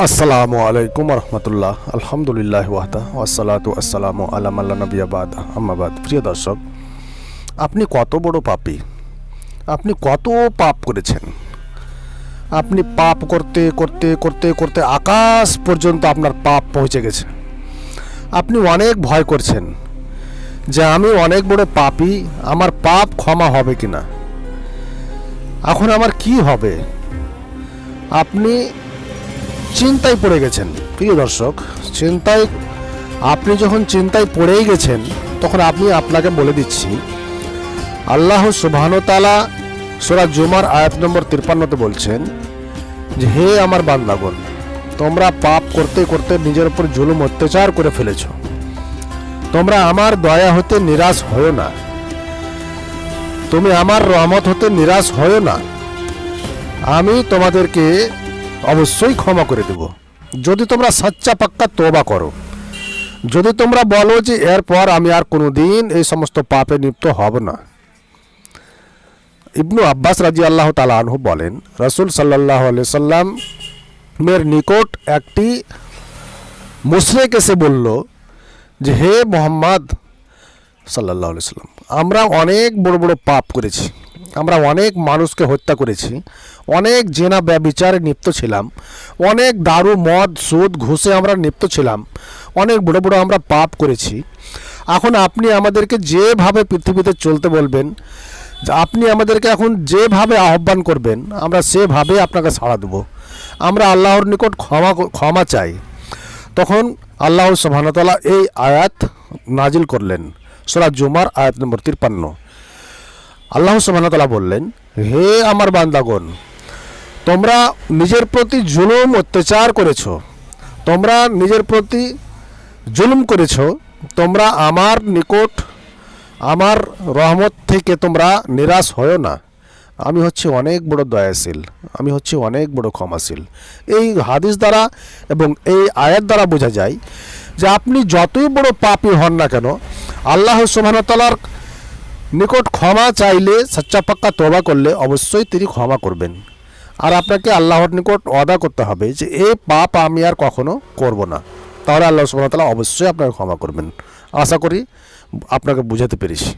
আসসালামু আলাইকুম রহমতুল্লাহ। আলহামদুলিল্লাহ ওয়াহদা ওয়াসসালাতু আসসালামু আলা মান লা নাবিয়্যা বা'দা আম্মা বা'দ। প্রিয় দর্শক, আপনি কত বড় পাপী, আপনি কত পাপ করেছেন। আপনি পাপ করতে করতে করতে করতে আকাশ পর্যন্ত আপনার পাপ পৌঁছে গেছে। আপনি অনেক ভয় করছেন যে আমি অনেক বড় পাপী, আমার পাপ ক্ষমা হবে কিনা, এখন আমার কি হবে। আপনি চিন্তায় পড়ে গেছেন। প্রিয় দর্শক, আপনি যখন চিন্তায় পড়েই গেছেন, তখন আপনাকে বলে দিচ্ছি, আল্লাহ সুবহানাহু ওয়া তাআলা সূরা জুমার আয়াত নম্বর 53-তে বলছেন যে হে আমার বান্দাগণ, তোমরা পাপ করতে করতে নিজের উপর জুলুম অত্যাচার করে ফেলেছ। তোমরা আমার দয়া হতে নিরাশ হও না, তুমি আমার রহমত হতে নিরাশ হও না। আমি তোমাদেরকে অবশ্যই ক্ষমা করে দেব যদি তোমরা সচ্চা পাক্কা তওবা করো। যদি তোমরা বলো যে এরপর আমি আর কোনোদিন এই সমস্ত পাপে লিপ্ত হব না। ইবনু আব্বাস রাদিয়াল্লাহু তাআলা আনহু বলেন, রাসূল সাল্লাল্লাহু আলাইহি সাল্লাম মের নিকট একটি মুশরিক এসে বলল যে হে মুহাম্মদ সাল্লাল্লাহু আলাইহি সাল্লাম, আমরা অনেক বড় বড় পাপ করেছি, আমরা অনেক মানুষকে হত্যা করেছি, অনেক জেনা ব্যভিচারে লিপ্ত ছিলাম, অনেক দারু মদ সুদ ঘুষে আমরা লিপ্ত ছিলাম, অনেক বড় বড় আমরা পাপ করেছি। এখন আপনি আমাদেরকে যেভাবে পৃথিবীতে চলতে বলবেন, আপনি আমাদেরকে এখন যেভাবে আহ্বান করবেন, আমরা সেভাবে আপনাকে সাড়া দেব। আমরা আল্লাহর নিকট ক্ষমা চাই। তখন আল্লাহ সুবহানাহু ওয়া তাআলা এই আয়াত নাজিল করলেন, সূরা জুমার আয়াত নম্বর 53। আল্লাহ সুবহানাহু ওয়া তাআলা বললেন, হে আমার বান্দাগণ, তোমরা নিজের প্রতি জুলুম অত্যাচার করেছ, তোমরা নিজের প্রতি জুলুম করেছ, তোমরা আমার নিকট আমার রহমত থেকে তোমরা নিরাশ হও না। আমি হচ্ছে অনেক বড় দয়াশীল, আমি হচ্ছে অনেক বড় ক্ষমাশীল। এই হাদিস দ্বারা এবং এই আয়াত দ্বারা বোঝা যায় যে আপনি যতই বড় পাপী হন না কেন, আল্লাহ সুবহানাহু ওয়া তাআলার নিকট ক্ষমা চাইলে, সচ্চা পাক্কা তওবা করলে অবশ্যই তিনি ক্ষমা করবেন। আর আপনাকে আল্লাহর নিকট ওয়াদা করতে হবে যে এই পাপ আমি আর কখনো করব না, তাহলে আল্লাহ সুবহানাহু ওয়া তাআলা অবশ্যই আপনাকে ক্ষমা করবেন। আশা করি আপনাকে বুঝাতে পেরেছি।